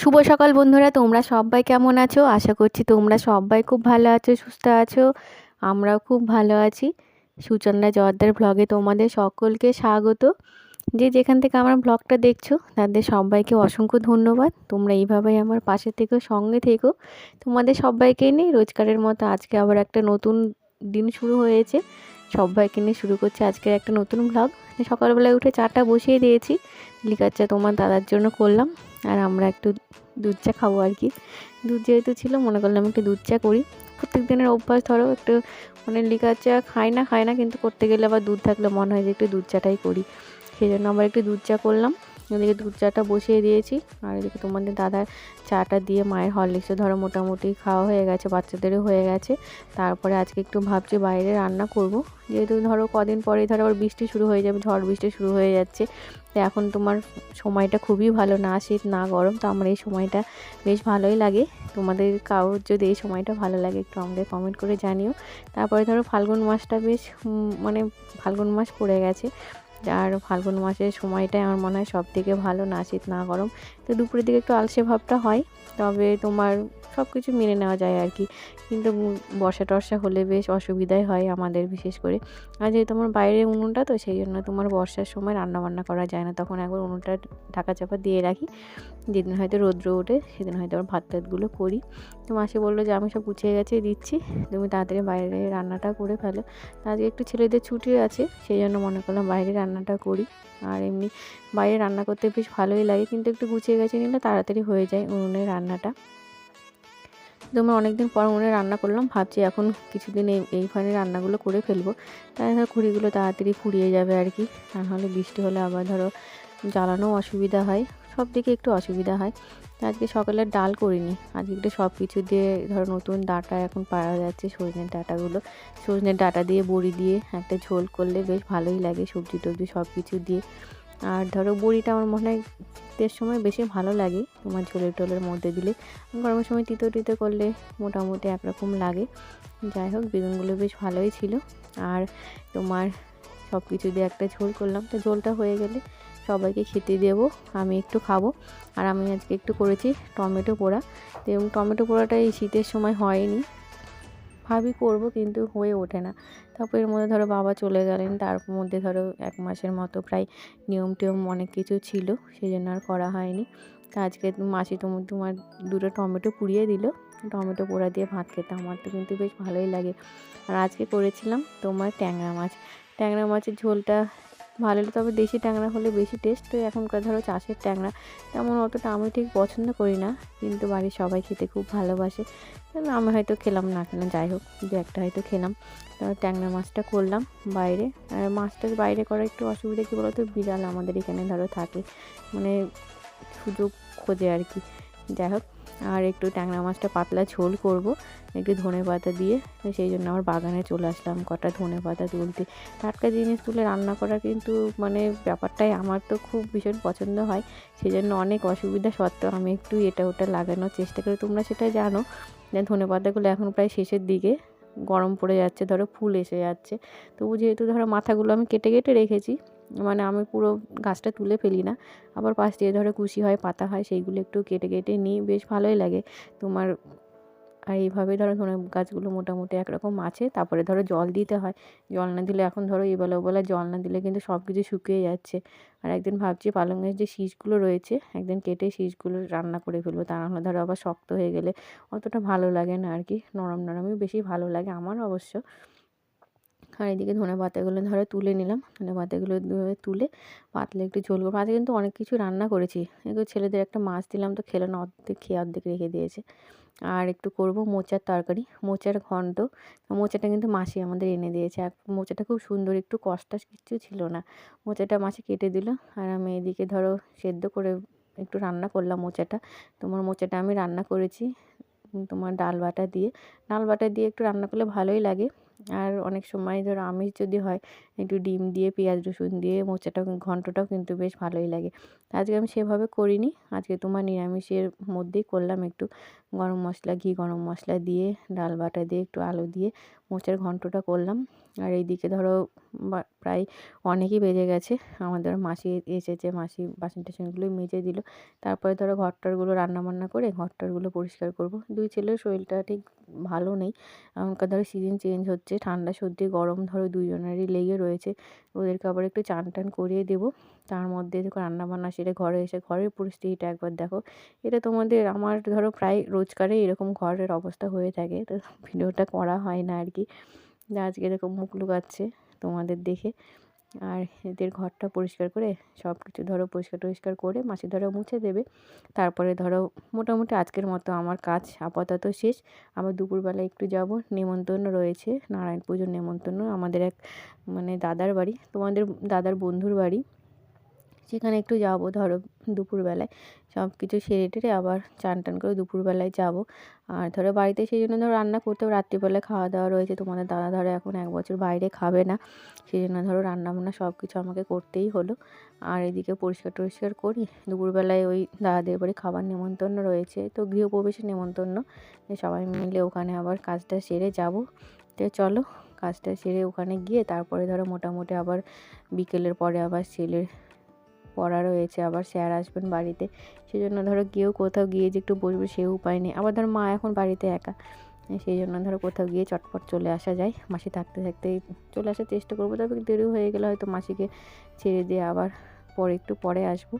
শুভ সকাল বন্ধুরা, তোমরা সবাই কেমন আছো? আশা করছি তোমরা সবাই খুব ভালো আছো, সুস্থ আছো। আমরাও খুব ভালো আছি। সুচন্দ্রা জর্দার ব্লগে তোমাদের সকলকে স্বাগত। যে যেখান থেকে আমার ব্লগটা দেখছো তাদের সবাইকে অসংখ্য ধন্যবাদ। তোমরা এইভাবেই আমার পাশে থেকো, সঙ্গে থেকো। তোমাদের সবাইকে নিয়ে রোজকারের মতো আজকে আবার একটা নতুন দিন শুরু হয়েছে। সবাইকে নিয়ে শুরু করছে আজকের একটা নতুন ব্লগ। সকালবেলায় উঠে চাটা বসিয়ে দিয়েছি। লিকার চা তোমার দাদার জন্য করলাম, আর আমরা একটু দুধ চা খাবো আর কি। দুধ যেহেতু ছিল মনে করলাম একটু দুধ চা করি। প্রত্যেক দিনের অভ্যাস, ধরো একটু মানে লিকার চা খাই না কিন্তু করতে গেলে আবার দুধ থাকলে মনে হয় যে একটু দুধ চাটাই করি। সেই জন্য আবার একটু দুধ চা করলাম। এদিকে দুধ চাটা বসিয়ে দিয়েছি, আর এদিকে তোমাদের দাদার চাটা দিয়ে মায়ের হরলিক্সও ধরো মোটামুটি খাওয়া হয়ে গেছে, বাচ্চাদেরও হয়ে গেছে। তারপরে আজকে একটু ভাবছি বাইরে রান্না করব, যেহেতু ধরো কদিন পরে ধরো আবার বৃষ্টি শুরু হয়ে যাবে, ঝড় বৃষ্টি শুরু হয়ে যাচ্ছে। তো এখন তোমার সময়টা খুবই ভালো, না শীত না গরম, তো আমার এই সময়টা বেশ ভালোই লাগে। তোমাদের কারোর যদি এই সময়টা ভালো লাগে একটু আমাদের কমেন্ট করে জানিও। তারপরে ধরো ফাল্গুন মাসটা বেশ মানে ফাল্গুন মাস পড়ে গেছে, আর ফাল্গুন মাসের সময়টাই আমার মনে হয় সব থেকে ভালো, না শীত না গরম। তো দুপুরের দিকে একটু আলসে ভাবটা হয়, তবে তোমার সব কিছু মেনে নেওয়া যায় আর কি। কিন্তু বর্ষা টর্ষা হলে বেশ অসুবিধাই হয় আমাদের, বিশেষ করে। আর যেহেতু আমার বাইরে উনুনটা, তো সেই জন্য তোমার বর্ষার সময় রান্না বান্না করা যায় না, তখন একবার উনুনটা ঢাকা চাপা দিয়ে রাখি। যেদিন হয়তো রৌদ্র ওঠে সেদিন হয়তো আবার ভাত টাতগুলো করি। তো মাসি বললো যে আমি সব গুছিয়ে গেছে দিচ্ছি, তুমি তাড়াতাড়ি বাইরে রান্নাটা করে ফেলো। আজকে একটু ছেলেদের ছুটি আছে, সেই জন্য মনে করলাম বাইরে রান্নাটা করি। আর এমনি বাইরে রান্না করতে বেশ ভালোই লাগে, কিন্তু একটু গুছিয়ে গেছে নিলে তাড়াতাড়ি হয়ে যায় উনুনের রান্নাটা। তোমার অনেকদিন পর উনুনে রান্না করলাম, ভাবছি এখন কিছুদিন এইখানে রান্নাগুলো করে ফেলবো, তাই ধরো খড়িগুলো তাড়াতাড়ি ফুরিয়ে যাবে আর কি। আর নাহলে বৃষ্টি হলে আবার ধরো জ্বালানো অসুবিধা হয়, সব দিকে একটু অসুবিধা হয়। আজকে সকালে ডাল করিনি, আজকে একটু সব কিছু দিয়ে ধরো নতুন ডাঁটা এখন পাওয়া যাচ্ছে, সজনের ডাঁটাগুলো, সজনের ডাঁটা দিয়ে বড়ি দিয়ে একটা ঝোল করলে বেশ ভালোই লাগে, সবজি টবজি সব কিছু দিয়ে। আর ধরো বড়িটা আমার মনে হয় শীতের সময় বেশি ভালো লাগে তোমার ঝোলের টোলের মধ্যে দিলে। গরমের সময় তিতো তিতো করলে মোটামুটি একরকম লাগে। যাই হোক, বেগুনগুলো বেশ ভালোই ছিল। আর তোমার সব কিছু দিয়ে একটা ঝোল করলাম, তো ঝোলটা হয়ে গেলে সবাইকে খেতে দেবো, আমি একটু খাবো। আর আমি আজকে একটু করেছি টমেটো পোড়া, এবং টমেটো পোড়াটা এই শীতের সময় হয়নি, ভাবি করব কিন্তু হয়ে ওঠে না। তারপর এর মধ্যে ধরো বাবা চলে গেলেন, তার মধ্যে ধরো 1 মাসের মতো প্রায় নিয়ম টিয়ম অনেক কিছু ছিল, সেই জন্য আর করা হয়নি। তা আজকে মাসি তোমার দুটো টমেটো পুড়িয়ে দিল, টমেটো পোড়া দিয়ে ভাত খেতে আমার তো কিন্তু বেশ ভালোই লাগে। আর আজকে করেছিলাম তোমার ট্যাংরা মাছ। ট্যাংরা মাছের ঝোলটা ভালো, তবে দেশি ট্যাংরা হলে বেশি টেস্ট। তো এখনকার ধরো চাষের ট্যাংরা তেমন অতটা আমি ঠিক পছন্দ করি না, কিন্তু বাড়ির সবাই খেতে খুব ভালোবাসে। আমি হয়তো খেলাম না কেন, যাই হোক দু একটা হয়তো খেলাম। তারপর ট্যাংরা মাছটা করলাম বাইরে। আর মাছটা বাইরে করার একটু অসুবিধা কী বলতো, বিড়াল আমাদের এখানে ধরো থাকে, মানে সুযোগ খোঁজে আর কি। যাই হোক, আর একটু ট্যাংরা মাছটা পাতলা ঝোল করব একটু ধনেপাতা দিয়ে, সেই জন্য আমার বাগানে চলে আসলাম কটা ধনেপাতা তুলতে। টাটকা জিনিস তুলে রান্না করা কিন্তু মানে ব্যাপারটাই আমার তো খুব ভীষণ পছন্দ হয়, সেই জন্য অনেক অসুবিধা সত্ত্বেও আমি একটু এটা ওটা লাগানোর চেষ্টা করি। তোমরা সেটা জানো যে ধনেপাতাগুলো এখন প্রায় শেষের দিকে, গরম পড়ে যাচ্ছে, ধরো ফুল এসে যাচ্ছে। তবু যেহেতু ধরো মাথাগুলো আমি কেটে কেটে রেখেছি, মানে আমি পুরো গাছটা তুলে ফেলি না, আবার পাশ দিয়ে ধরো কুশি হয়, পাতা হয়, সেইগুলো একটু কেটে কেটে নিই, বেশ ভালোই লাগে তোমার। আর এইভাবে ধরো ধনে গাছগুলো মোটামুটি একরকম আছে। তারপরে ধরো জল দিতে হয়, জল না দিলে এখন ধরো এবেলা ওবেলা জল না দিলে কিন্তু সব কিছু শুকিয়ে যাচ্ছে। আর একদিন ভাবছি পালংয়ের যে শীষগুলো রয়েছে একদিন কেটে শীষগুলো রান্না করে ফেলবো, তা নাহলে ধরো আবার শক্ত হয়ে গেলে অতটা ভালো লাগে না আর কি, নরম নরমই বেশি ভালো লাগে আমার অবশ্য। আর এদিকে ধনেপাতাগুলো ধরো তুলে নিলাম, ধনেপাতাগুলো তুলে পাতলা একটু ঝোল করবো। আজকে কিন্তু অনেক কিছু রান্না করেছি, এগুলো ছেলেদের একটা মাছ দিলাম তো খেলো না, অর্ধেক খেয়ে অর্ধেক রেখে দিয়েছে। আর একটু করব মোচার তরকারি, মোচার ঘন্ট। মোচাটা কিন্তু মাসি আমাদের এনে দিয়েছে, আর মোচাটা খুব সুন্দর, একটু কষ্টা কিচ্ছু ছিল না। মোচাটা মাসি কেটে দিল, আর আমি এদিকে ধরো সেদ্ধ করে একটু রান্না করলাম মোচাটা। তোমার মোচাটা আমি রান্না করেছি তোমার ডাল বাটা দিয়ে, ডাল বাটা দিয়ে একটু রান্না করলে ভালোই লাগে। আর অনেক সময় ধরো আমিষ যদি হয় একটু ডিম দিয়ে পেঁয়াজ রসুন দিয়ে মোচাটা ঘন্টটাও কিন্তু বেশ ভালোই লাগে। আজকে আমি সেভাবে করিনি, আজকে তোমার নিরামিষের মধ্যেই করলাম, একটু গরম মশলা ঘি গরম মশলা দিয়ে ডাল বাটা দিয়ে একটু আলু দিয়ে মোচার ঘন্টটা করলাম। আর এইদিকে ধরো প্রায় অনেকই বেজে গেছে, আমাদের মাসি এসেছে, মাসি বাসন টাসনগুলোই মেজে দিল। তারপরে ধরো ঘরটরগুলো রান্নাবান্না করে ঘরটরগুলো পরিষ্কার করব। দুই ছেলের শরীরটা ঠিক ভালো নেই, এখনকার ধরো সিজন চেঞ্জ হচ্ছে, ঠান্ডা সর্দি গরম ধরো দুজনেরই লেগে রয়েছে। ওদেরকে আবার একটু চান টান করিয়ে দেবো, তার মধ্যে দেখো রান্নাবান্না সেরে ঘরে এসে ঘরের পরিস্থিতিটা একবার দেখো। এটা তোমাদের আমার ধরো প্রায় রোজকারই এরকম ঘরের অবস্থা হয়ে থাকে, তো ভিডিওটা করা হয় না আর কি। আজকে এরকম মুখ লুকাচ্ছে তোমাদের দেখে। আর এদের ঘরটা পরিষ্কার করে সব কিছু ধরো পরিষ্কার টরিষ্কার করে মাসি ধরো মুছে দেবে। তারপরে ধরো মোটামুটি আজকের মতো আমার কাজ আপাতত শেষ। আবার দুপুরবেলা একটু যাব, নেমন্তন্ন রয়েছে, নারায়ণ পুজোর নেমন্তন্ন আমাদের এক মানে দাদার বাড়ি, তোমাদের দাদার বন্ধুর বাড়ি, সেখানে একটু যাব ধরো দুপুরবেলায়। সব কিছু সেরে টেরে আবার চান টান করে দুপুরবেলায় যাব। আর ধরো বাড়িতে সেই জন্য ধরো রান্না করতে হবে, রাত্রিবেলায় খাওয়া দাওয়া রয়েছে, তোমাদের দাদা ধরো এখন 1 বছর বাইরে খাবে না, সেই জন্য ধরো রান্নাবান্না সব কিছু আমাকে করতেই হলো। আর এদিকে পরিষ্কার টরিষ্কার করি, দুপুরবেলায় ওই দাদাদের বাড়ি খাবার নেমন্তন্ন রয়েছে, তো গৃহপ্রবেশের নেমন্তন্ন, সবাই মিলে ওখানে আবার কাজটা সেরে যাব। তো চলো কাজটা সেরে ওখানে গিয়ে তারপরে ধরো মোটামুটি আবার বিকেলের পরে আবার ছেলের পড়া রয়েছে, আবার স্যার আসবেন বাড়িতে, সেই জন্য ধরো গিয়েও কোথাও গিয়ে যে একটু বসবে সে উপায় নেই। আবার ধরো মা এখন বাড়িতে একা, সেই জন্য ধরো কোথাও গিয়ে চটপট চলে আসা যায়, মাসি থাকতে থাকতেই চলে আসার চেষ্টা করবো। তবে দেরি হয়ে গেলে হয়তো মাসিকে ছেড়ে দিয়ে আবার একটু পরে আসবো।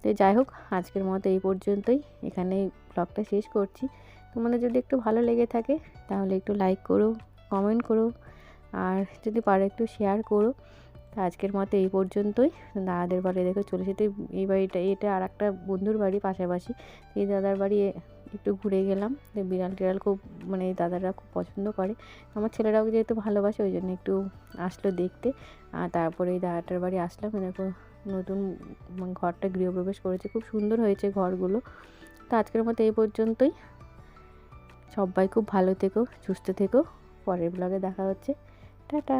তো যাই হোক আজকের মতো এই পর্যন্তই, এখানেই ব্লগটা শেষ করছি। তোমাদের যদি একটু ভালো লেগে থাকে তাহলে একটু লাইক করো, কমেন্ট করো, আর যদি পারো একটু শেয়ার করো। আজকের মতো এই পর্যন্তই। দাদাদের বাড়ি দেখো চলে যেতে, এই বাড়িটা এটা আর একটা বন্ধুর বাড়ি পাশাপাশি, এই দাদার বাড়ি একটু ঘুরে গেলাম। বিড়াল টিড়াল খুব মানে দাদারা খুব পছন্দ করে, আমার ছেলেরাও যেহেতু ভালোবাসে ওই জন্য একটু আসলো দেখতে। আর তারপরে এই দাদাটার বাড়ি আসলাম, দেখো নতুন ঘরটা গৃহপ্রবেশ করেছে, খুব সুন্দর হয়েছে ঘরগুলো। তো আজকের মতো এই পর্যন্তই, সবাই খুব ভালো থেকো, সুস্থ থেকো, পরের ব্লগে দেখা হচ্ছে, টাটা।